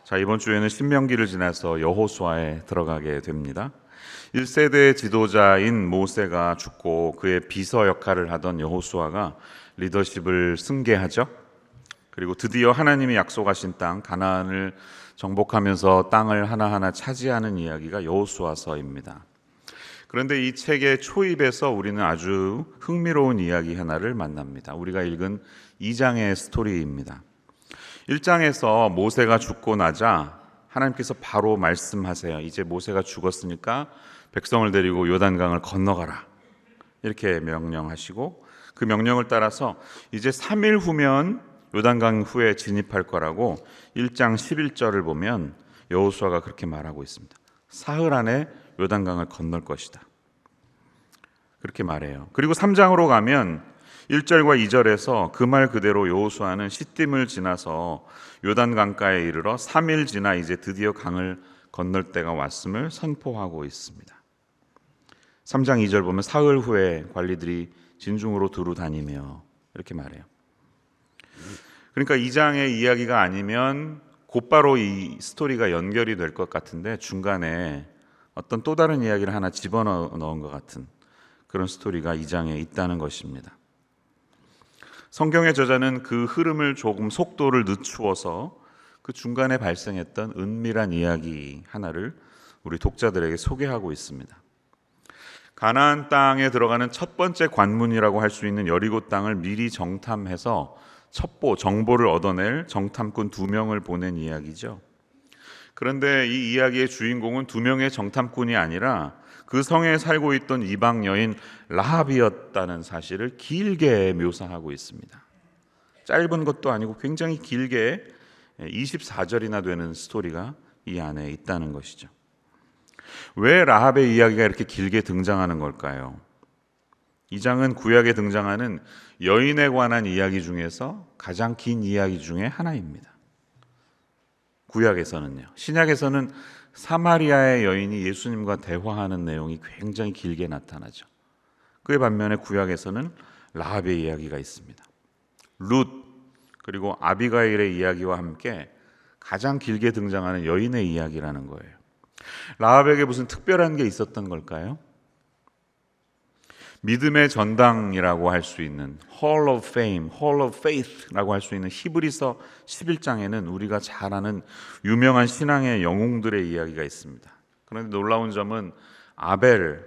자, 이번 주에는 신명기를 지나서 여호수아에 들어가게 됩니다. 1세대 지도자인 모세가 죽고 그의 비서 역할을 하던 여호수아가 리더십을 승계하죠. 그리고 드디어 하나님이 약속하신 땅 가나안을 정복하면서 땅을 하나하나 차지하는 이야기가 여호수아서입니다. 그런데 이 책의 초입에서 우리는 아주 흥미로운 이야기 하나를 만납니다. 우리가 읽은 2장의 스토리입니다. 1장에서 모세가 죽고 나자 하나님께서 바로 말씀하세요. 이제 모세가 죽었으니까 백성을 데리고 요단강을 건너가라, 이렇게 명령하시고, 그 명령을 따라서 이제 3일 후면 요단강 후에 진입할 거라고 1장 11절을 보면 여호수아가 그렇게 말하고 있습니다. 사흘 안에 요단강을 건널 것이다, 그렇게 말해요. 그리고 3장으로 가면 1절과 2절에서 그 말 그대로 여호수아는 시딤을 지나서 요단강가에 이르러 3일 지나 이제 드디어 강을 건널 때가 왔음을 선포하고 있습니다. 3장 2절 보면 사흘 후에 관리들이 진중으로 두루 다니며, 이렇게 말해요. 그러니까 2장의 이야기가 아니면 곧바로 이 스토리가 연결이 될 것 같은데 중간에 어떤 또 다른 이야기를 하나 집어넣은 것 같은 그런 스토리가 2장에 있다는 것입니다. 성경의 저자는 그 흐름을 조금 속도를 늦추어서 그 중간에 발생했던 은밀한 이야기 하나를 우리 독자들에게 소개하고 있습니다. 가나안 땅에 들어가는 첫 번째 관문이라고 할 수 있는 여리고 땅을 미리 정탐해서 정보를 얻어낼 정탐꾼 2명을 보낸 이야기죠. 그런데 이 이야기의 주인공은 2명의 정탐꾼이 아니라 그 성에 살고 있던 이방 여인 라합이었다는 사실을 길게 묘사하고 있습니다. 짧은 것도 아니고 굉장히 길게 24절이나 되는 스토리가 이 안에 있다는 것이죠. 왜 라합의 이야기가 이렇게 길게 등장하는 걸까요? 이 장은 구약에 등장하는 여인에 관한 이야기 중에서 가장 긴 이야기 중에 하나입니다. 구약에서는요. 신약에서는 사마리아의 여인이 예수님과 대화하는 내용이 굉장히 길게 나타나죠. 그에 반면에 구약에서는 라합의 이야기가 있습니다. 룻 그리고 아비가일의 이야기와 함께 가장 길게 등장하는 여인의 이야기라는 거예요. 라합에게 무슨 특별한 게 있었던 걸까요? 믿음의 전당이라고 할 수 있는 Hall of Fame, Hall of Faith라고 할 수 있는 히브리서 11장에는 우리가 잘 아는 유명한 신앙의 영웅들의 이야기가 있습니다. 그런데 놀라운 점은 아벨,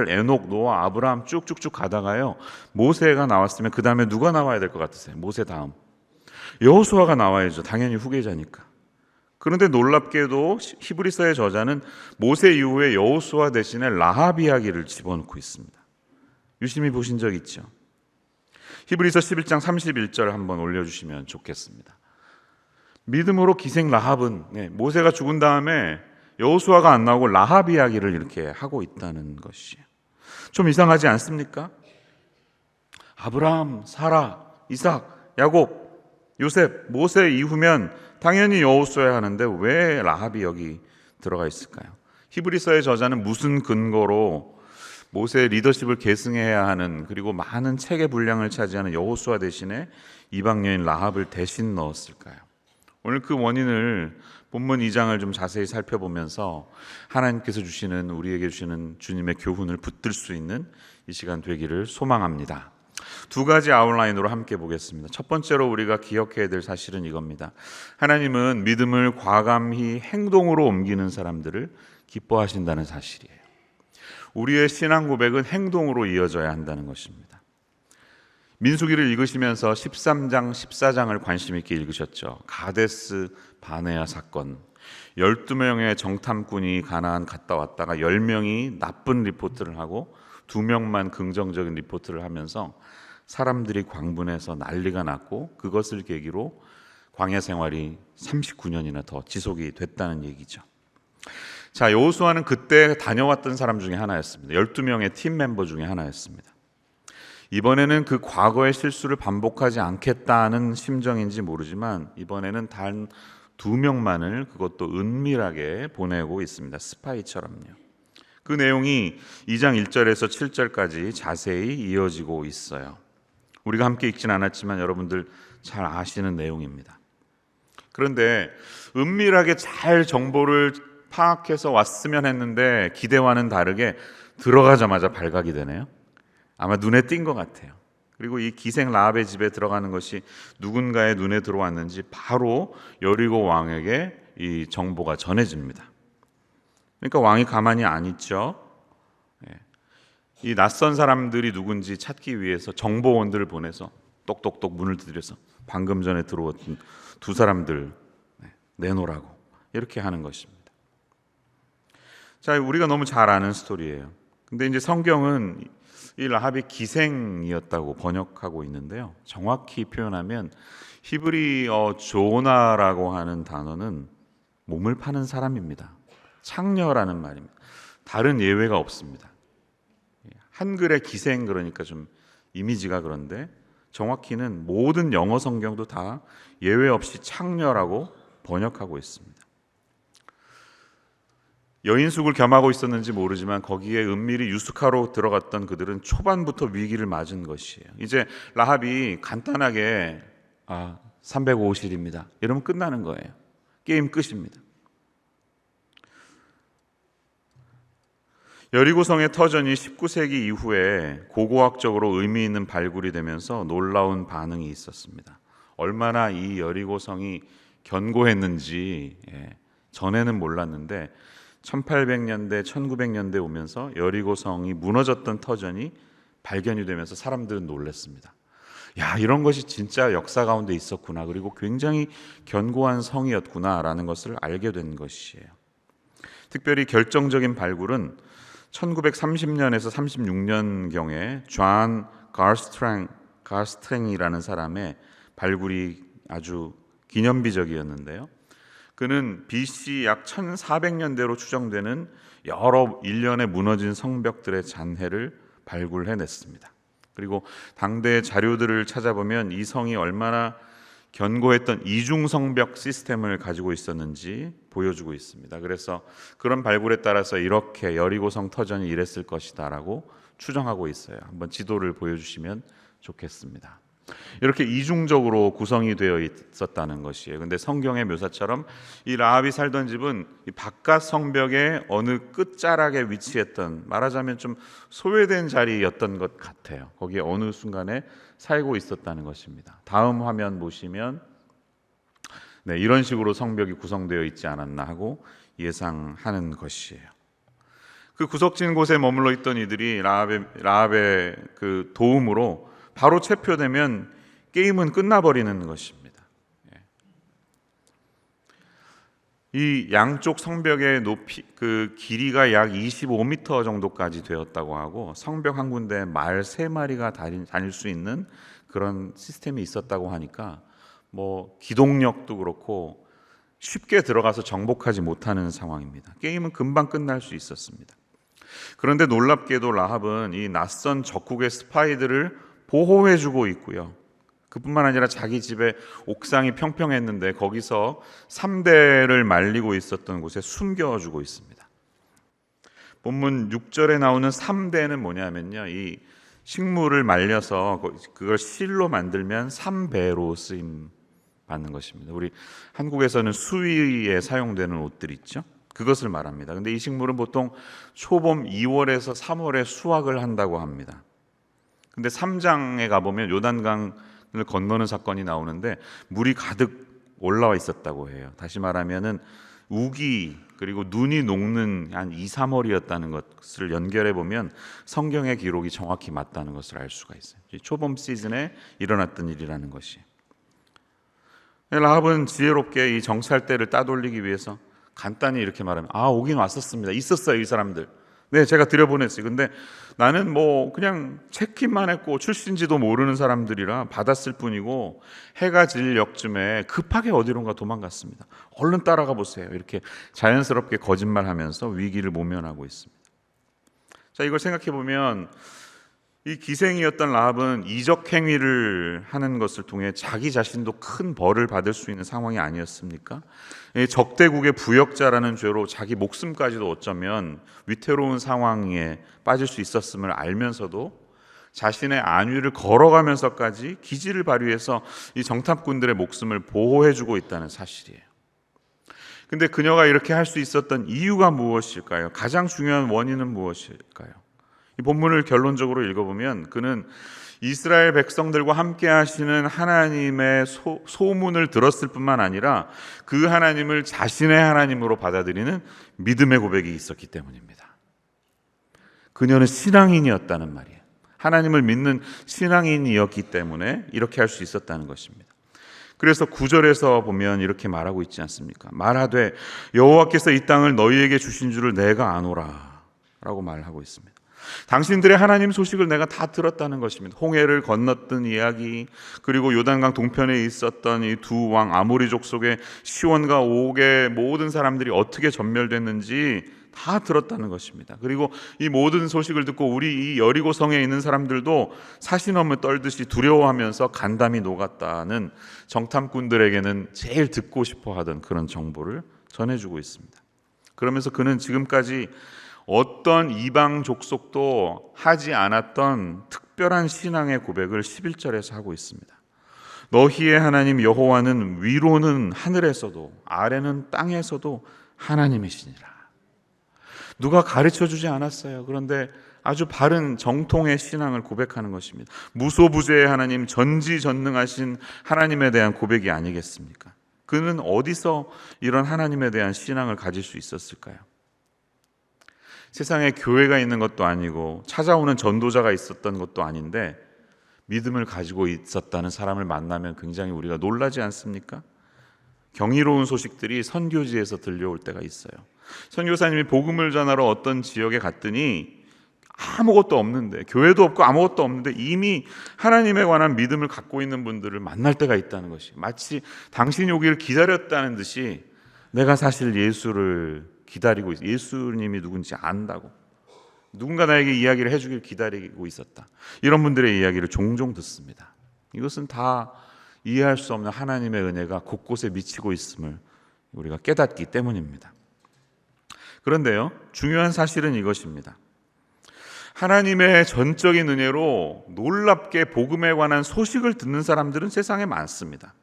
에녹, 노아, 아브라함 쭉쭉쭉 가다가요, 모세가 나왔으면 그 다음에 누가 나와야 될 것 같으세요? 모세 다음 여호수아가 나와야죠. 당연히 후계자니까. 그런데 놀랍게도 히브리서의 저자는 모세 이후에 여호수아 대신에 라합 이야기를 집어넣고 있습니다. 유심히 보신 적 있죠? 히브리서 11장 31절 한번 올려주시면 좋겠습니다. 믿음으로 기생 라합은 모세가 죽은 다음에 여호수아가 안 나오고 라합 이야기를 이렇게 하고 있다는 것이 좀 이상하지 않습니까? 아브라함, 사라, 이삭, 야곱, 요셉, 모세 이후면 당연히 여호수아야 하는데 왜 라합이 여기 들어가 있을까요? 히브리서의 저자는 무슨 근거로 모세의 리더십을 계승해야 하는, 그리고 많은 책의 분량을 차지하는 여호수아 대신에 이방 여인 라합을 대신 넣었을까요? 오늘 그 원인을 본문 2장을 좀 자세히 살펴보면서 하나님께서 주시는, 우리에게 주시는 주님의 교훈을 붙들 수 있는 이 시간 되기를 소망합니다. 2가지 아웃라인으로 함께 보겠습니다. 첫 번째로 우리가 기억해야 될 사실은 이겁니다. 하나님은 믿음을 과감히 행동으로 옮기는 사람들을 기뻐하신다는 사실이에요. 우리의 신앙 고백은 행동으로 이어져야 한다는 것입니다. 민수기를 읽으시면서 13장, 14장을 관심 있게 읽으셨죠. 가데스 바네아 사건, 12명의 정탐꾼이 가나안 갔다 왔다가 10명이 나쁜 리포트를 하고 2명만 긍정적인 리포트를 하면서 사람들이 광분해서 난리가 났고, 그것을 계기로 광야 생활이 39년이나 더 지속이 됐다는 얘기죠. 자, 여호수아는 그때 다녀왔던 사람 중에 하나였습니다. 12명의 팀 멤버 중에 하나였습니다. 이번에는 그 과거의 실수를 반복하지 않겠다는 심정인지 모르지만 이번에는 단 2명만을, 그것도 은밀하게 보내고 있습니다. 스파이처럼요. 그 내용이 2장 1절에서 7절까지 자세히 이어지고 있어요. 우리가 함께 읽진 않았지만 여러분들 잘 아시는 내용입니다. 그런데 은밀하게 잘 정보를 파악해서 왔으면 했는데 기대와는 다르게 들어가자마자 발각이 되네요. 아마 눈에 띈 것 같아요. 그리고 이 기생 라합의 집에 들어가는 것이 누군가의 눈에 들어왔는지 바로 여리고 왕에게 이 정보가 전해집니다. 그러니까 왕이 가만히 안 있죠. 이 낯선 사람들이 누군지 찾기 위해서 정보원들을 보내서 똑똑똑 문을 두드려서 방금 전에 들어왔던 두 사람들 내놓으라고 이렇게 하는 것입니다. 자, 우리가 너무 잘 아는 스토리예요. 근데 이제 성경은 이 라합이 기생이었다고 번역하고 있는데요. 정확히 표현하면 히브리어 조나라고 하는 단어는 몸을 파는 사람입니다. 창녀라는 말입니다. 다른 예외가 없습니다. 한글의 기생 그러니까 좀 이미지가 그런데 정확히는 모든 영어 성경도 다 예외 없이 창녀라고 번역하고 있습니다. 여인숙을 겸하고 있었는지 모르지만 거기에 은밀히 유숙하러 들어갔던 그들은 초반부터 위기를 맞은 것이에요. 이제 라합이 간단하게 350일입니다. 이러면 끝나는 거예요. 게임 끝입니다. 여리고성의 터전이 19세기 이후에 고고학적으로 의미 있는 발굴이 되면서 놀라운 반응이 있었습니다. 얼마나 이 여리고성이 견고했는지 전에는 몰랐는데 1800년대, 1900년대 오면서 여리고성이 무너졌던 터전이 발견이 되면서 사람들은 놀랐습니다. 야, 이런 것이 진짜 역사 가운데 있었구나. 그리고 굉장히 견고한 성이었구나라는 것을 알게 된 것이에요. 특별히 결정적인 발굴은 1930년에서 36년경에 존 가스트랭이라는 사람의 발굴이 아주 기념비적이었는데요. 그는 BC 약 1400년대로 추정되는 여러 일련의 무너진 성벽들의 잔해를 발굴해냈습니다. 그리고 당대의 자료들을 찾아보면 이 성이 얼마나 견고했던 이중성벽 시스템을 가지고 있었는지 보여주고 있습니다. 그래서 그런 발굴에 따라서 이렇게 여리고성 터전이 이랬을 것이다 라고 추정하고 있어요. 한번 지도를 보여주시면 좋겠습니다. 이렇게 이중적으로 구성이 되어 있었다는 것이에요. 근데 성경의 묘사처럼 이 라합이 살던 집은 이 바깥 성벽의 어느 끝자락에 위치했던, 말하자면 좀 소외된 자리였던 것 같아요. 거기에 어느 순간에 살고 있었다는 것입니다. 다음 화면 보시면 이런 식으로 성벽이 구성되어 있지 않았나 하고 예상하는 것이에요. 그 구석진 곳에 머물러 있던 이들이 라합의 그 도움으로 바로 체포되면 게임은 끝나버리는 것입니다. 이 양쪽 성벽의 높이, 그 길이가 약 25m 정도까지 되었다고 하고 성벽 한 군데에 말 3마리가 다닐 수 있는 그런 시스템이 있었다고 하니까 기동력도 그렇고 쉽게 들어가서 정복하지 못하는 상황입니다. 게임은 금방 끝날 수 있었습니다. 그런데 놀랍게도 라합은 이 낯선 적국의 스파이들을 보호해주고 있고요. 그뿐만 아니라 자기 집에 옥상이 평평했는데 거기서 3대를 말리고 있었던 곳에 숨겨주고 있습니다. 본문 6절에 나오는 3대는 뭐냐면요, 이 식물을 말려서 그걸 실로 만들면 3배로 쓰임 받는 것입니다. 우리 한국에서는 수의에 사용되는 옷들 있죠? 그것을 말합니다. 근데 이 식물은 보통 초봄 2월에서 3월에 수확을 한다고 합니다. 근데 3장에 가보면 요단강을 건너는 사건이 나오는데 물이 가득 올라와 있었다고 해요. 다시 말하면은 우기 그리고 눈이 녹는 한 2, 3월이었다는 것을 연결해 보면 성경의 기록이 정확히 맞다는 것을 알 수가 있어요. 초봄 시즌에 일어났던 일이라는 것이. 라합은 지혜롭게 이 정찰대를 따돌리기 위해서 간단히 이렇게 말하면 오긴 왔었습니다. 있었어요, 이 사람들. 네, 제가 들여보냈어요. 근데 나는 그냥 체크인만 했고 출신지도 모르는 사람들이라 받았을 뿐이고 해가 질 역쯤에 급하게 어디론가 도망갔습니다. 얼른 따라가 보세요. 이렇게 자연스럽게 거짓말하면서 위기를 모면하고 있습니다. 자, 이걸 생각해 보면 이 기생이었던 라합은 이적 행위를 하는 것을 통해 자기 자신도 큰 벌을 받을 수 있는 상황이 아니었습니까? 적대국의 부역자라는 죄로 자기 목숨까지도 어쩌면 위태로운 상황에 빠질 수 있었음을 알면서도 자신의 안위를 걸어가면서까지 기지를 발휘해서 이 정탐꾼들의 목숨을 보호해주고 있다는 사실이에요. 근데 그녀가 이렇게 할 수 있었던 이유가 무엇일까요? 가장 중요한 원인은 무엇일까요? 이 본문을 결론적으로 읽어보면 그는 이스라엘 백성들과 함께 하시는 하나님의 소문을 들었을 뿐만 아니라 그 하나님을 자신의 하나님으로 받아들이는 믿음의 고백이 있었기 때문입니다. 그녀는 신앙인이었다는 말이에요. 하나님을 믿는 신앙인이었기 때문에 이렇게 할 수 있었다는 것입니다. 그래서 9절에서 보면 이렇게 말하고 있지 않습니까? 말하되 여호와께서 이 땅을 너희에게 주신 줄을 내가 아노라 라고 말하고 있습니다. 당신들의 하나님 소식을 내가 다 들었다는 것입니다. 홍해를 건넜던 이야기, 그리고 요단강 동편에 있었던 이 두 왕 아모리족 속의 시온과 옥의 모든 사람들이 어떻게 전멸됐는지 다 들었다는 것입니다. 그리고 이 모든 소식을 듣고 우리 이 여리고 성에 있는 사람들도 사시넘을 떨듯이 두려워하면서 간담이 녹았다는 정탐꾼들에게는 제일 듣고 싶어 하던 그런 정보를 전해주고 있습니다. 그러면서 그는 지금까지 어떤 이방 족속도 하지 않았던 특별한 신앙의 고백을 11절에서 하고 있습니다. 너희의 하나님 여호와는 위로는 하늘에서도 아래는 땅에서도 하나님이시니라. 누가 가르쳐주지 않았어요. 그런데 아주 바른 정통의 신앙을 고백하는 것입니다. 무소부재의 하나님, 전지전능하신 하나님에 대한 고백이 아니겠습니까? 그는 어디서 이런 하나님에 대한 신앙을 가질 수 있었을까요? 세상에 교회가 있는 것도 아니고 찾아오는 전도자가 있었던 것도 아닌데 믿음을 가지고 있었다는 사람을 만나면 굉장히 우리가 놀라지 않습니까? 경이로운 소식들이 선교지에서 들려올 때가 있어요. 선교사님이 복음을 전하러 어떤 지역에 갔더니 아무것도 없는데, 교회도 없고 아무것도 없는데 이미 하나님에 관한 믿음을 갖고 있는 분들을 만날 때가 있다는 것이, 마치 당신이 오기를 기다렸다는 듯이 내가 사실 예수를 기다리고 있어, 예수님이 누군지 안다고, 누군가 나에게 이야기를 해주길 기다리고 있었다, 이런 분들의 이야기를 종종 듣습니다. 이것은 다 이해할 수 없는 하나님의 은혜가 곳곳에 미치고 있음을 우리가 깨닫기 때문입니다. 그런데요, 중요한 사실은 이것입니다. 하나님의 전적인 은혜로 놀랍게 복음에 관한 소식을 듣는 사람들은 세상에 많습니다.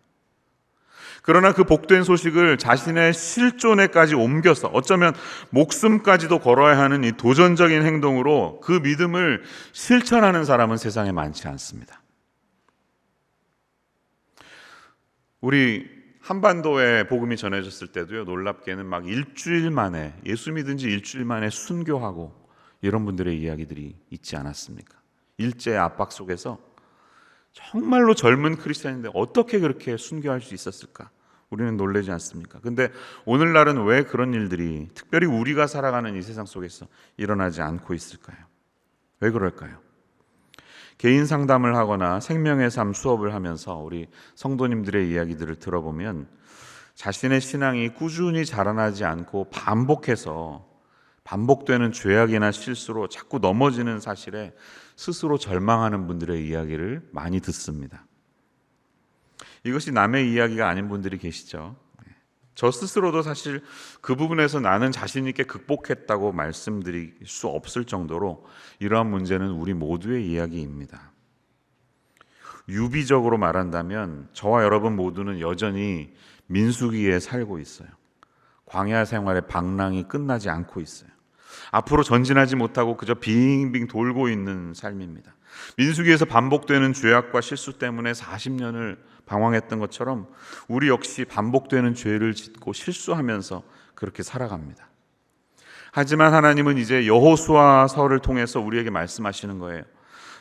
그러나 그 복된 소식을 자신의 실존에까지 옮겨서 어쩌면 목숨까지도 걸어야 하는 이 도전적인 행동으로 그 믿음을 실천하는 사람은 세상에 많지 않습니다. 우리 한반도에 복음이 전해졌을 때도요, 놀랍게는 막 일주일 만에, 예수 믿은 지 일주일 만에 순교하고 이런 분들의 이야기들이 있지 않았습니까? 일제의 압박 속에서 정말로 젊은 크리스찬인데 어떻게 그렇게 순교할 수 있었을까? 우리는 놀라지 않습니까? 근데 오늘날은 왜 그런 일들이 특별히 우리가 살아가는 이 세상 속에서 일어나지 않고 있을까요? 왜 그럴까요? 개인 상담을 하거나 생명의 삶 수업을 하면서 우리 성도님들의 이야기들을 들어보면 자신의 신앙이 꾸준히 자라나지 않고 반복되는 죄악이나 실수로 자꾸 넘어지는 사실에 스스로 절망하는 분들의 이야기를 많이 듣습니다. 이것이 남의 이야기가 아닌 분들이 계시죠. 저 스스로도 사실 그 부분에서 나는 자신 있게 극복했다고 말씀드릴 수 없을 정도로 이러한 문제는 우리 모두의 이야기입니다. 유비적으로 말한다면 저와 여러분 모두는 여전히 민수기에 살고 있어요. 광야 생활의 방랑이 끝나지 않고 있어요. 앞으로 전진하지 못하고 그저 빙빙 돌고 있는 삶입니다. 민수기에서 반복되는 죄악과 실수 때문에 40년을 방황했던 것처럼 우리 역시 반복되는 죄를 짓고 실수하면서 그렇게 살아갑니다. 하지만 하나님은 이제 여호수아서를 통해서 우리에게 말씀하시는 거예요.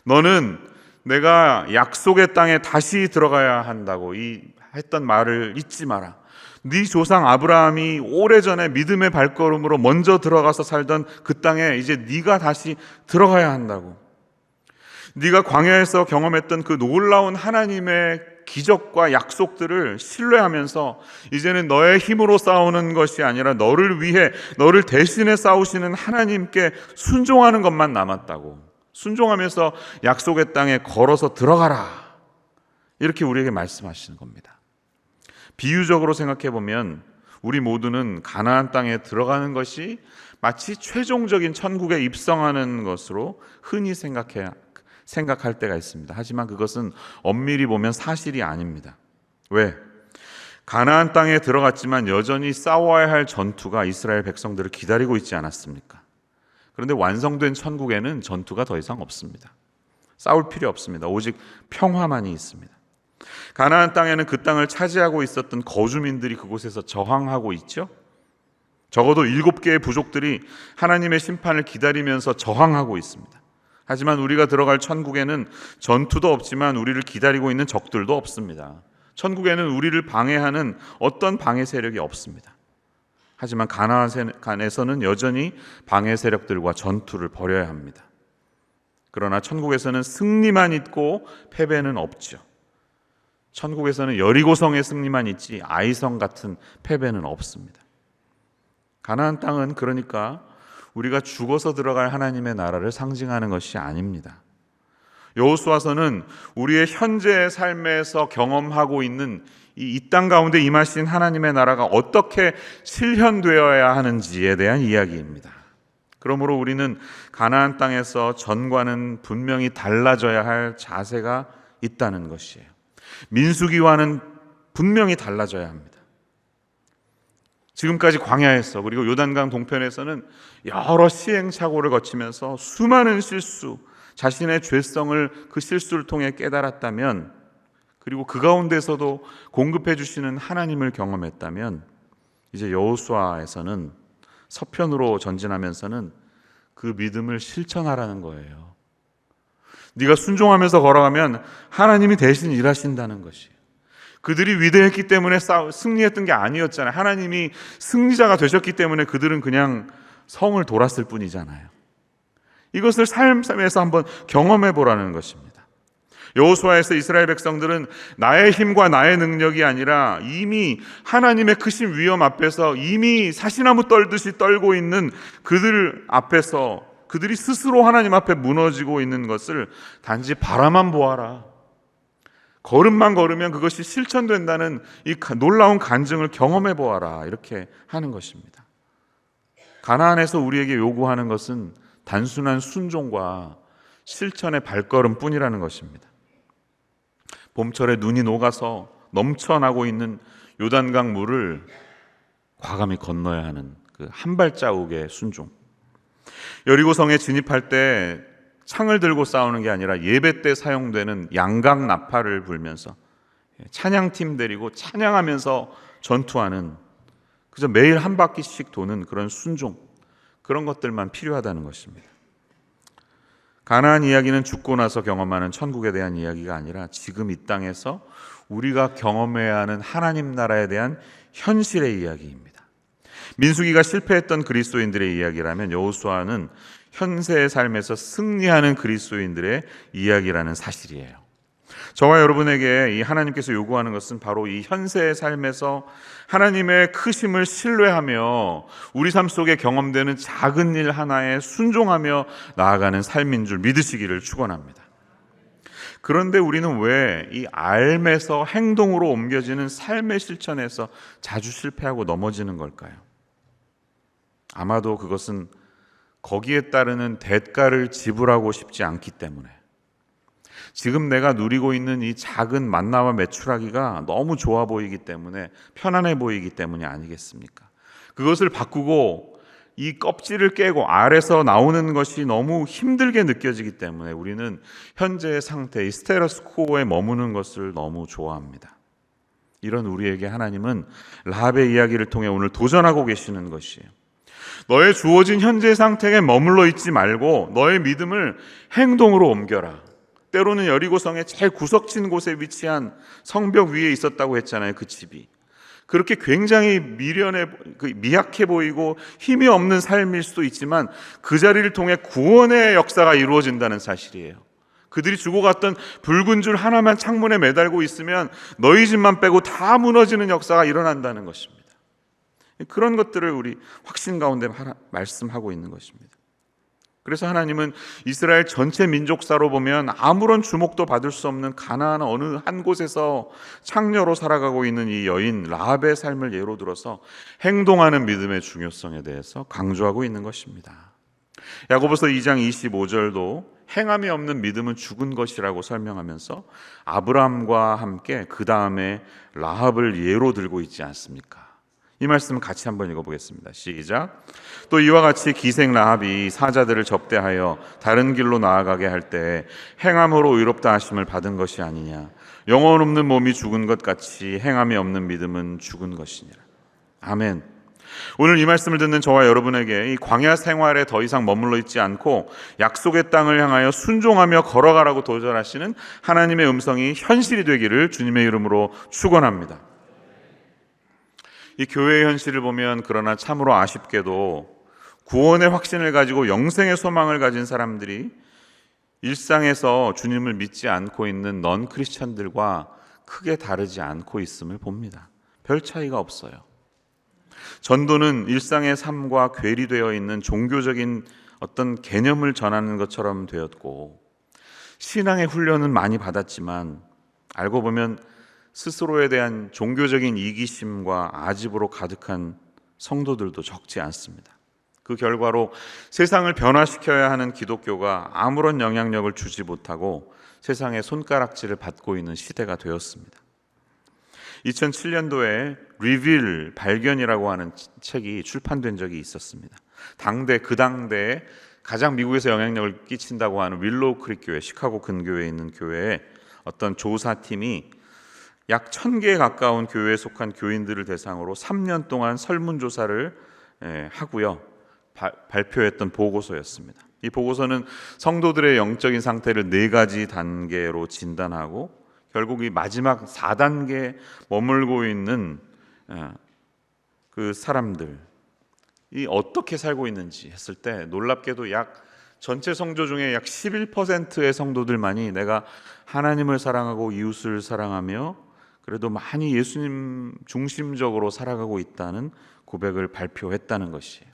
너는 내가 약속의 땅에 다시 들어가야 한다고 했던 말을 잊지 마라. 네 조상 아브라함이 오래전에 믿음의 발걸음으로 먼저 들어가서 살던 그 땅에 이제 네가 다시 들어가야 한다고. 네가 광야에서 경험했던 그 놀라운 하나님의 기적과 약속들을 신뢰하면서 이제는 너의 힘으로 싸우는 것이 아니라 너를 위해, 너를 대신해 싸우시는 하나님께 순종하는 것만 남았다고. 순종하면서 약속의 땅에 걸어서 들어가라, 이렇게 우리에게 말씀하시는 겁니다. 비유적으로 생각해 보면 우리 모두는 가나안 땅에 들어가는 것이 마치 최종적인 천국에 입성하는 것으로 흔히 생각할 때가 있습니다. 하지만 그것은 엄밀히 보면 사실이 아닙니다. 왜? 가나안 땅에 들어갔지만 여전히 싸워야 할 전투가 이스라엘 백성들을 기다리고 있지 않았습니까? 그런데 완성된 천국에는 전투가 더 이상 없습니다. 싸울 필요 없습니다. 오직 평화만이 있습니다. 가나안 땅에는 그 땅을 차지하고 있었던 거주민들이 그곳에서 저항하고 있죠. 적어도 7개의 부족들이 하나님의 심판을 기다리면서 저항하고 있습니다. 하지만 우리가 들어갈 천국에는 전투도 없지만 우리를 기다리고 있는 적들도 없습니다. 천국에는 우리를 방해하는 어떤 방해 세력이 없습니다. 하지만 가나안에서는 여전히 방해 세력들과 전투를 벌여야 합니다. 그러나 천국에서는 승리만 있고 패배는 없죠. 천국에서는 여리고성의 승리만 있지 아이성 같은 패배는 없습니다. 가나안 땅은 그러니까 우리가 죽어서 들어갈 하나님의 나라를 상징하는 것이 아닙니다. 여호수아서는 우리의 현재의 삶에서 경험하고 있는 이 땅 가운데 임하신 하나님의 나라가 어떻게 실현되어야 하는지에 대한 이야기입니다. 그러므로 우리는 가나안 땅에서 전과는 분명히 달라져야 할 자세가 있다는 것이에요. 민수기와는 분명히 달라져야 합니다. 지금까지 광야에서 그리고 요단강 동편에서는 여러 시행착오를 거치면서 수많은 실수, 자신의 죄성을 그 실수를 통해 깨달았다면, 그리고 그 가운데서도 공급해 주시는 하나님을 경험했다면, 이제 여호수아에서는 서편으로 전진하면서는 그 믿음을 실천하라는 거예요. 네가 순종하면서 걸어가면 하나님이 대신 일하신다는 것이에요. 그들이 위대했기 때문에 승리했던 게 아니었잖아요. 하나님이 승리자가 되셨기 때문에 그들은 그냥 성을 돌았을 뿐이잖아요. 이것을 삶에서 한번 경험해 보라는 것입니다. 여호수아에서 이스라엘 백성들은 나의 힘과 나의 능력이 아니라 이미 하나님의 크신 위엄 앞에서 이미 사시나무 떨듯이 떨고 있는 그들 앞에서 그들이 스스로 하나님 앞에 무너지고 있는 것을 단지 바라만 보아라. 걸음만 걸으면 그것이 실천된다는 이 놀라운 간증을 경험해 보아라. 이렇게 하는 것입니다. 가나안에서 우리에게 요구하는 것은 단순한 순종과 실천의 발걸음뿐이라는 것입니다. 봄철에 눈이 녹아서 넘쳐나고 있는 요단강 물을 과감히 건너야 하는 그 한 발자국의 순종. 여리고성에 진입할 때 창을 들고 싸우는 게 아니라 예배 때 사용되는 양각 나팔을 불면서 찬양팀 데리고 찬양하면서 전투하는, 그저 매일 한 바퀴씩 도는 그런 순종, 그런 것들만 필요하다는 것입니다. 가나안 이야기는 죽고 나서 경험하는 천국에 대한 이야기가 아니라 지금 이 땅에서 우리가 경험해야 하는 하나님 나라에 대한 현실의 이야기입니다. 민수기가 실패했던 그리스도인들의 이야기라면 여호수아는 현세의 삶에서 승리하는 그리스도인들의 이야기라는 사실이에요. 저와 여러분에게 이 하나님께서 요구하는 것은 바로 이 현세의 삶에서 하나님의 크심을 신뢰하며 우리 삶 속에 경험되는 작은 일 하나에 순종하며 나아가는 삶인 줄 믿으시기를 축원합니다. 그런데 우리는 왜 이 알에서 행동으로 옮겨지는 삶의 실천에서 자주 실패하고 넘어지는 걸까요? 아마도 그것은 거기에 따르는 대가를 지불하고 싶지 않기 때문에, 지금 내가 누리고 있는 이 작은 만나와 메추라기가 너무 좋아 보이기 때문에, 편안해 보이기 때문이 아니겠습니까? 그것을 바꾸고 이 껍질을 깨고 알에서 나오는 것이 너무 힘들게 느껴지기 때문에 우리는 현재의 상태, 이 스테러스코어에 머무는 것을 너무 좋아합니다. 이런 우리에게 하나님은 라합의 이야기를 통해 오늘 도전하고 계시는 것이에요. 너의 주어진 현재 상태에 머물러 있지 말고 너의 믿음을 행동으로 옮겨라. 때로는 여리고성의 제일 구석진 곳에 위치한 성벽 위에 있었다고 했잖아요. 그 집이 그렇게 굉장히 미약해 보이고 힘이 없는 삶일 수도 있지만 그 자리를 통해 구원의 역사가 이루어진다는 사실이에요. 그들이 주고 갔던 붉은 줄 하나만 창문에 매달고 있으면 너희 집만 빼고 다 무너지는 역사가 일어난다는 것입니다. 그런 것들을 우리 확신 가운데 말씀하고 있는 것입니다. 그래서 하나님은 이스라엘 전체 민족사로 보면 아무런 주목도 받을 수 없는 가나안 어느 한 곳에서 창녀로 살아가고 있는 이 여인 라합의 삶을 예로 들어서 행동하는 믿음의 중요성에 대해서 강조하고 있는 것입니다. 야고보서 2장 25절도 행함이 없는 믿음은 죽은 것이라고 설명하면서 아브라함과 함께 그 다음에 라합을 예로 들고 있지 않습니까? 이 말씀을 같이 한번 읽어보겠습니다. 시작. 또 이와 같이 기생 라합이 사자들을 접대하여 다른 길로 나아가게 할 때 행함으로 의롭다 하심을 받은 것이 아니냐. 영혼 없는 몸이 죽은 것 같이 행함이 없는 믿음은 죽은 것이니라. 아멘. 오늘 이 말씀을 듣는 저와 여러분에게 이 광야 생활에 더 이상 머물러 있지 않고 약속의 땅을 향하여 순종하며 걸어가라고 도전하시는 하나님의 음성이 현실이 되기를 주님의 이름으로 축원합니다. 이 교회의 현실을 보면 그러나 참으로 아쉽게도 구원의 확신을 가지고 영생의 소망을 가진 사람들이 일상에서 주님을 믿지 않고 있는 넌 크리스천들과 크게 다르지 않고 있음을 봅니다. 별 차이가 없어요. 전도는 일상의 삶과 괴리되어 있는 종교적인 어떤 개념을 전하는 것처럼 되었고, 신앙의 훈련은 많이 받았지만 알고 보면 스스로에 대한 종교적인 이기심과 아집으로 가득한 성도들도 적지 않습니다. 그 결과로 세상을 변화시켜야 하는 기독교가 아무런 영향력을 주지 못하고 세상의 손가락질을 받고 있는 시대가 되었습니다. 2007년도에 리빌 발견이라고 하는 책이 출판된 적이 있었습니다. 그 당대에 가장 미국에서 영향력을 끼친다고 하는 윌로우 크릭 교회, 시카고 근교에 있는 교회에 어떤 조사팀이 약 1000개에 가까운 교회에 속한 교인들을 대상으로 3년 동안 설문조사를 하고요. 발표했던 보고서였습니다. 이 보고서는 성도들의 영적인 상태를 4가지 단계로 진단하고 결국 이 마지막 4단계에 머물고 있는 그 사람들이 어떻게 살고 있는지 했을 때 놀랍게도 전체 성도 중에 약 11%의 성도들만이 내가 하나님을 사랑하고 이웃을 사랑하며 그래도 많이 예수님 중심적으로 살아가고 있다는 고백을 발표했다는 것이에요.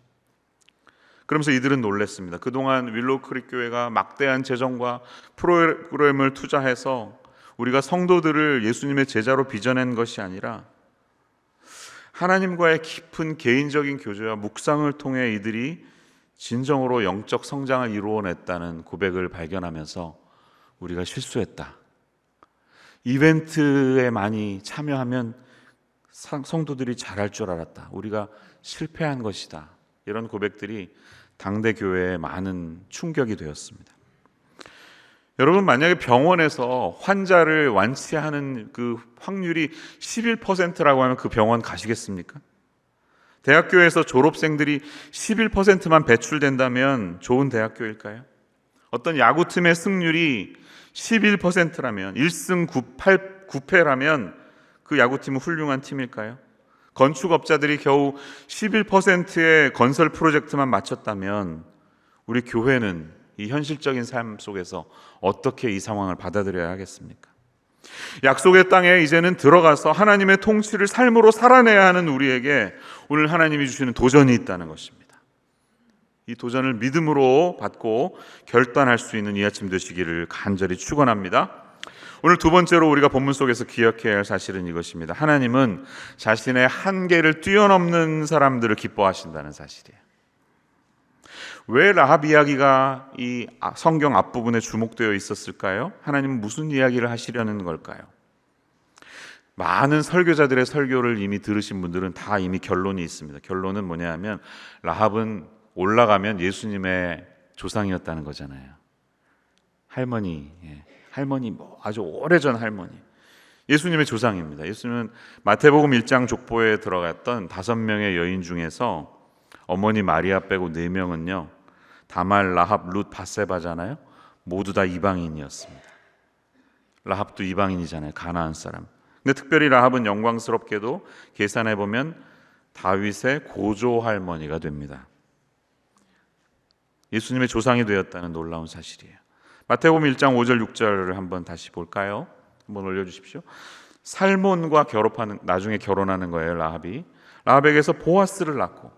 그러면서 이들은 놀랐습니다. 그동안 윌로우 크릭 교회가 막대한 재정과 프로그램을 투자해서 우리가 성도들을 예수님의 제자로 빚어낸 것이 아니라 하나님과의 깊은 개인적인 교제와 묵상을 통해 이들이 진정으로 영적 성장을 이루어냈다는 고백을 발견하면서 우리가 실수했다. 이벤트에 많이 참여하면 성도들이 잘할 줄 알았다. 우리가 실패한 것이다. 이런 고백들이 당대 교회에 많은 충격이 되었습니다. 여러분, 만약에 병원에서 환자를 완치하는 그 확률이 11%라고 하면 그 병원 가시겠습니까? 대학교에서 졸업생들이 11%만 배출된다면 좋은 대학교일까요? 어떤 야구팀의 승률이 11%라면 1승 9패라면 그 야구팀은 훌륭한 팀일까요? 건축업자들이 겨우 11%의 건설 프로젝트만 마쳤다면 우리 교회는 이 현실적인 삶 속에서 어떻게 이 상황을 받아들여야 하겠습니까? 약속의 땅에 이제는 들어가서 하나님의 통치를 삶으로 살아내야 하는 우리에게 오늘 하나님이 주시는 도전이 있다는 것입니다. 이 도전을 믿음으로 받고 결단할 수 있는 이 아침 되시기를 간절히 축원합니다. 오늘 두 번째로 우리가 본문 속에서 기억해야 할 사실은 이것입니다. 하나님은 자신의 한계를 뛰어넘는 사람들을 기뻐하신다는 사실이에요. 왜 라합 이야기가 이 성경 앞부분에 주목되어 있었을까요? 하나님은 무슨 이야기를 하시려는 걸까요? 많은 설교자들의 설교를 이미 들으신 분들은 다 이미 결론이 있습니다. 결론은 뭐냐면 라합은 올라가면 예수님의 조상이었다는 거잖아요. 할머니 아주 오래전 할머니. 예수님의 조상입니다. 예수님은 마태복음 1장 족보에 들어갔던 5명의 여인 중에서 어머니 마리아 빼고 4명은요. 다말, 라합, 룻, 밧세바잖아요. 모두 다 이방인이었습니다. 라합도 이방인이잖아요. 가나안 사람. 근데 특별히 라합은 영광스럽게도 계산해 보면 다윗의 고조 할머니가 됩니다. 예수님의 조상이 되었다는 놀라운 사실이에요. 마태복음 1장 5절 6절을 한번 다시 볼까요? 한번 올려주십시오. 살몬과 나중에 결혼하는 거예요. 라합에게서 보아스를 낳고,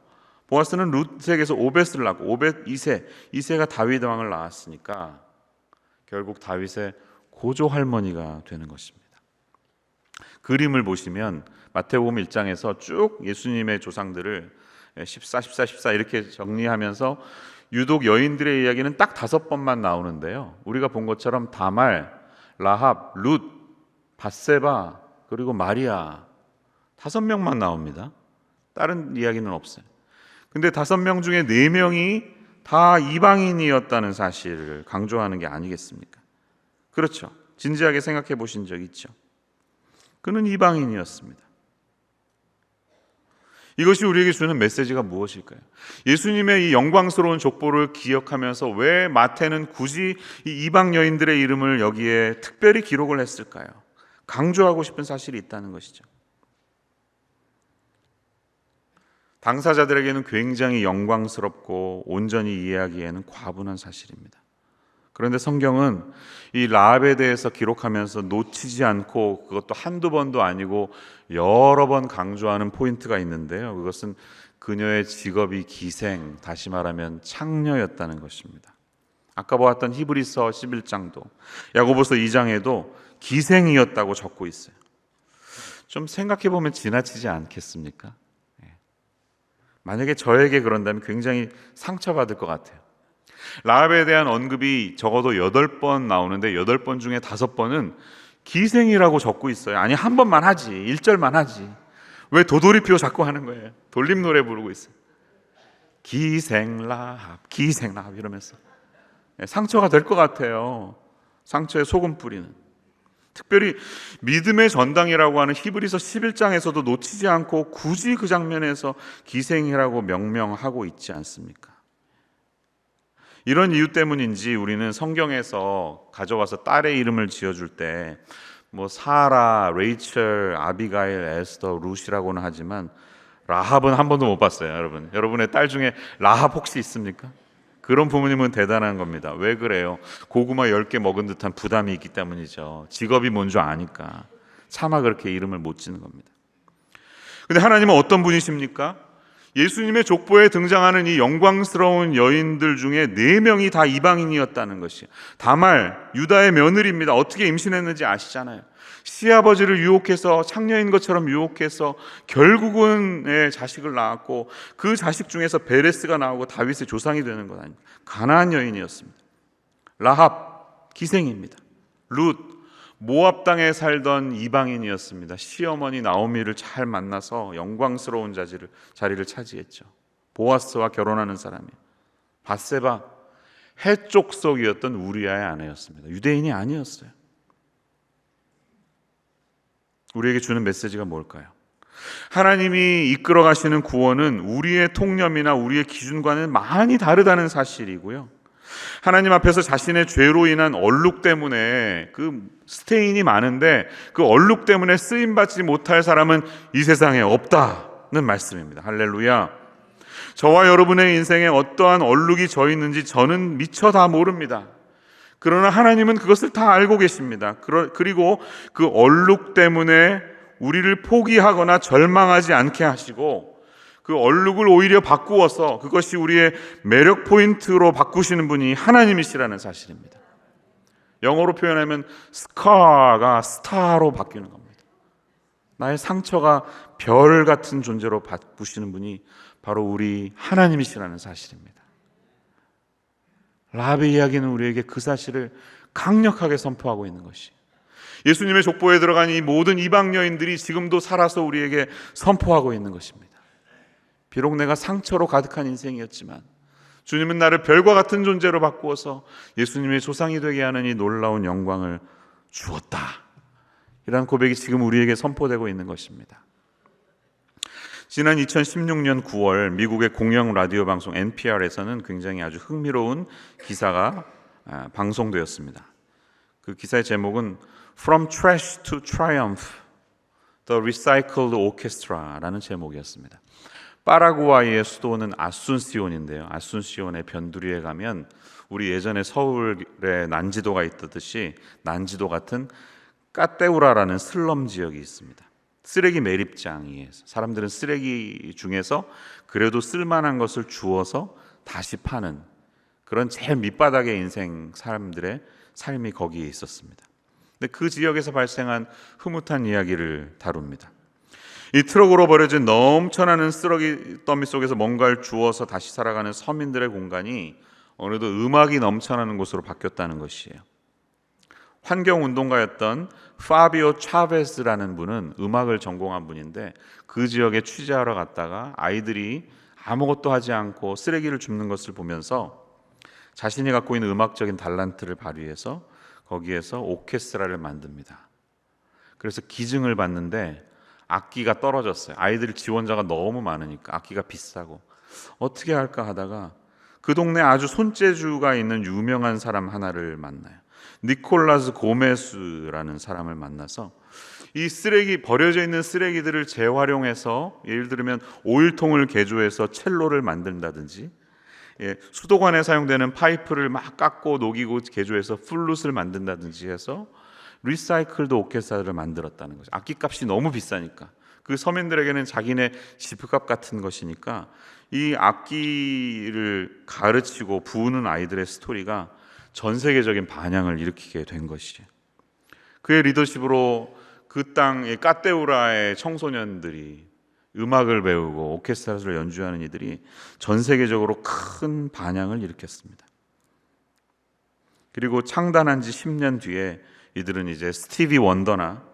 보아스는 룻에게서 오벳을 낳고, 오벳 이세가 다윗 왕을 낳았으니까 결국 다윗의 고조 할머니가 되는 것입니다. 그림을 보시면 마태복음 1장에서 쭉 예수님의 조상들을 14 이렇게 정리하면서 유독 여인들의 이야기는 딱 5번만 나오는데요. 우리가 본 것처럼 다말, 라합, 룻, 밧세바, 그리고 마리아 5명만 나옵니다. 다른 이야기는 없어요. 근데 5명 중에 4명이 다 이방인이었다는 사실을 강조하는 게 아니겠습니까? 그렇죠. 진지하게 생각해 보신 적 있죠. 그는 이방인이었습니다. 이것이 우리에게 주는 메시지가 무엇일까요? 예수님의 이 영광스러운 족보를 기억하면서 왜 마태는 굳이 이 이방 여인들의 이름을 여기에 특별히 기록을 했을까요? 강조하고 싶은 사실이 있다는 것이죠. 당사자들에게는 굉장히 영광스럽고 온전히 이해하기에는 과분한 사실입니다. 그런데 성경은 이 라합에 대해서 기록하면서 놓치지 않고, 그것도 한두 번도 아니고 여러 번 강조하는 포인트가 있는데요. 그것은 그녀의 직업이 기생, 다시 말하면 창녀였다는 것입니다. 아까 보았던 히브리서 11장도 야고보서 2장에도 기생이었다고 적고 있어요. 좀 생각해 보면 지나치지 않겠습니까? 만약에 저에게 그런다면 굉장히 상처받을 것 같아요. 라합에 대한 언급이 적어도 8번 나오는데 8번 중에 5번은 기생이라고 적고 있어요. 아니, 한 번만 하지, 1절만 하지. 왜 도돌이표 자꾸 하는 거예요? 돌림 노래 부르고 있어요. 기생 라합 이러면서 상처가 될 것 같아요. 상처에 소금 뿌리는. 특별히 믿음의 전당이라고 하는 히브리서 11장에서도 놓치지 않고 굳이 그 장면에서 기생이라고 명명하고 있지 않습니까? 이런 이유 때문인지 우리는 성경에서 가져와서 딸의 이름을 지어줄 때 사라, 레이첼, 아비가일, 에스더, 룻이라고는 하지만 라합은 한 번도 못 봤어요. 여러분의 딸 중에 라합 혹시 있습니까? 그런 부모님은 대단한 겁니다. 왜 그래요? 고구마 10개 먹은 듯한 부담이 있기 때문이죠. 직업이 뭔 줄 아니까 차마 그렇게 이름을 못 지는 겁니다. 근데 하나님은 어떤 분이십니까? 예수님의 족보에 등장하는 이 영광스러운 여인들 중에 4명이 다 이방인이었다는 것이에요. 다말, 유다의 며느리입니다. 어떻게 임신했는지 아시잖아요. 시아버지를 유혹해서, 창녀인 것처럼 유혹해서 결국은 자식을 낳았고, 그 자식 중에서 베레스가 나오고 다윗의 조상이 되는 것 아닙니까? 가나안 여인이었습니다. 라합, 기생입니다. 룻, 모압 땅에 살던 이방인이었습니다. 시어머니 나오미를 잘 만나서 영광스러운 자리를 차지했죠. 보아스와 결혼하는 사람이에요. 밧세바, 해족속이었던 우리아의 아내였습니다. 유대인이 아니었어요. 우리에게 주는 메시지가 뭘까요? 하나님이 이끌어 가시는 구원은 우리의 통념이나 우리의 기준과는 많이 다르다는 사실이고요. 하나님 앞에서 자신의 죄로 인한 얼룩 때문에 그 스테인이 많은데 그 얼룩 때문에 쓰임받지 못할 사람은 이 세상에 없다는 말씀입니다. 할렐루야. 저와 여러분의 인생에 어떠한 얼룩이 져 있는지 저는 미처 다 모릅니다. 그러나 하나님은 그것을 다 알고 계십니다. 그리고 그 얼룩 때문에 우리를 포기하거나 절망하지 않게 하시고 그 얼룩을 오히려 바꾸어서 그것이 우리의 매력 포인트로 바꾸시는 분이 하나님이시라는 사실입니다. 영어로 표현하면 스카가 스타로 바뀌는 겁니다. 나의 상처가 별 같은 존재로 바꾸시는 분이 바로 우리 하나님이시라는 사실입니다. 라합의 이야기는 우리에게 그 사실을 강력하게 선포하고 있는 것이, 예수님의 족보에 들어간 이 모든 이방 여인들이 지금도 살아서 우리에게 선포하고 있는 것입니다. 비록 내가 상처로 가득한 인생이었지만 주님은 나를 별과 같은 존재로 바꾸어서 예수님의 조상이 되게 하는 이 놀라운 영광을 주었다. 이런 고백이 지금 우리에게 선포되고 있는 것입니다. 지난 2016년 9월 미국의 공영 라디오 방송 NPR에서는 굉장히 아주 흥미로운 기사가 방송되었습니다. 그 기사의 제목은 From Trash to Triumph, The Recycled Orchestra라는 제목이었습니다. 파라구아이의 수도는 아순시온인데요. 아순시온의 변두리에 가면 우리 예전에 서울에 난지도가 있듯이 난지도 같은 까떼우라라는 슬럼 지역이 있습니다. 쓰레기 매립장이에요. 사람들은 쓰레기 중에서 그래도 쓸만한 것을 주워서 다시 파는 그런 제일 밑바닥의 인생 사람들의 삶이 거기에 있었습니다. 근데 그 지역에서 발생한 흐뭇한 이야기를 다룹니다. 이 트럭으로 버려진 넘쳐나는 쓰레기 더미 속에서 뭔가를 주워서 다시 살아가는 서민들의 공간이 어느덧 음악이 넘쳐나는 곳으로 바뀌었다는 것이에요. 환경운동가였던 파비오 차베스라는 분은 음악을 전공한 분인데 그 지역에 취재하러 갔다가 아이들이 아무것도 하지 않고 쓰레기를 줍는 것을 보면서 자신이 갖고 있는 음악적인 달란트를 발휘해서 거기에서 오케스트라를 만듭니다. 그래서 기증을 받는데 악기가 떨어졌어요. 아이들 지원자가 너무 많으니까 악기가 비싸고 어떻게 할까 하다가 그 동네 아주 손재주가 있는 유명한 사람 하나를 만나요. 니콜라스 고메스라는 사람을 만나서 이 쓰레기, 버려져 있는 쓰레기들을 재활용해서 예를 들면 오일통을 개조해서 첼로를 만든다든지, 수도관에 사용되는 파이프를 막 깎고 녹이고 개조해서 플룻을 만든다든지 해서 리사이클드 오케스트라를 만들었다는 거죠. 악기값이 너무 비싸니까. 그 서민들에게는 자기네 집값 같은 것이니까 이 악기를 가르치고 부우는 아이들의 스토리가 전 세계적인 반향을 일으키게 된 것이에요. 그의 리더십으로 그 땅의 까테우라의 청소년들이 음악을 배우고 오케스트라를 연주하는 이들이 전 세계적으로 큰 반향을 일으켰습니다. 그리고 창단한 지 10년 뒤에 이들은 이제 스티비 원더나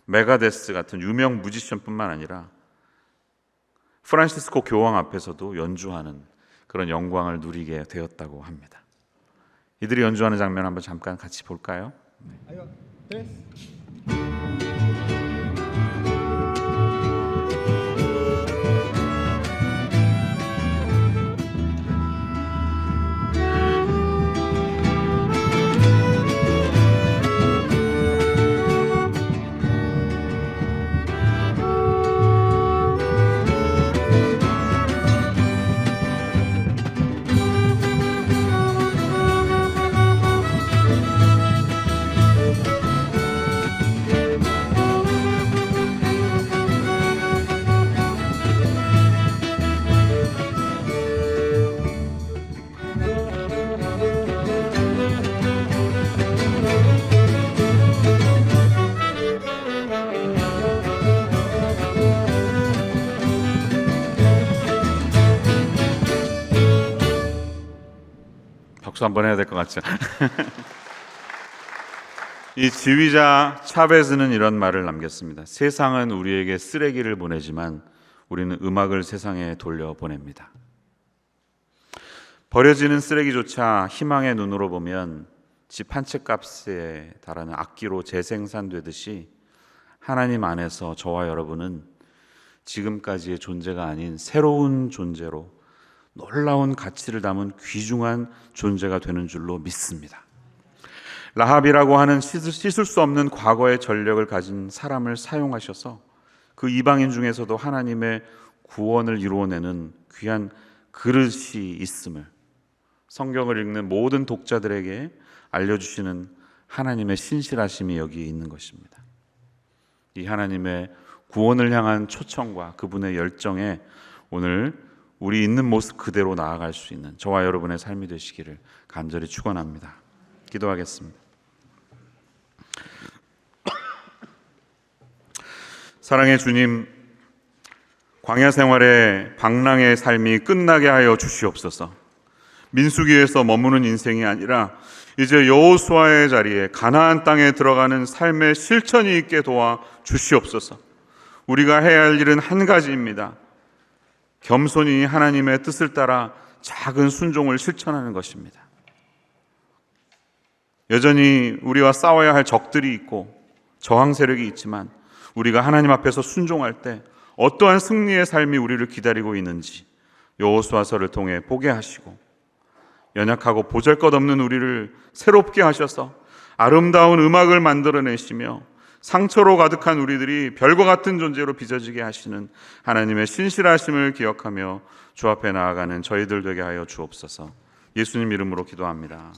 메가데스 같은 유명 뮤지션뿐만 아니라 프란시스코 교황 앞에서도 연주하는 그런 영광을 누리게 되었다고 합니다. 이들이 연주하는 장면 한번 잠깐 같이 볼까요? 박수 한번 해야 될 것 같죠? 이 지휘자 차베즈는 이런 말을 남겼습니다. 세상은 우리에게 쓰레기를 보내지만 우리는 음악을 세상에 돌려보냅니다. 버려지는 쓰레기조차 희망의 눈으로 보면 집 한 채 값에 달하는 악기로 재생산되듯이 하나님 안에서 저와 여러분은 지금까지의 존재가 아닌 새로운 존재로 놀라운 가치를 담은 귀중한 존재가 되는 줄로 믿습니다. 라합이라고 하는 씻을 수 없는 과거의 전력을 가진 사람을 사용하셔서 그 이방인 중에서도 하나님의 구원을 이루어내는 귀한 그릇이 있음을 성경을 읽는 모든 독자들에게 알려주시는 하나님의 신실하심이 여기 있는 것입니다. 이 하나님의 구원을 향한 초청과 그분의 열정에 오늘 우리 있는 모습 그대로 나아갈 수 있는 저와 여러분의 삶이 되시기를 간절히 축원합니다. 기도하겠습니다. 사랑의 주님, 광야 생활의 방랑의 삶이 끝나게 하여 주시옵소서. 민수기에서 머무는 인생이 아니라 이제 여호수아의 자리에 가나안 땅에 들어가는 삶의 실천이 있게 도와 주시옵소서. 우리가 해야 할 일은 한 가지입니다. 겸손히 하나님의 뜻을 따라 작은 순종을 실천하는 것입니다. 여전히 우리와 싸워야 할 적들이 있고 저항 세력이 있지만 우리가 하나님 앞에서 순종할 때 어떠한 승리의 삶이 우리를 기다리고 있는지 여호수아서를 통해 보게 하시고 연약하고 보잘것없는 우리를 새롭게 하셔서 아름다운 음악을 만들어내시며 상처로 가득한 우리들이 별과 같은 존재로 빚어지게 하시는 하나님의 신실하심을 기억하며 주 앞에 나아가는 저희들 되게 하여 주옵소서. 예수님 이름으로 기도합니다.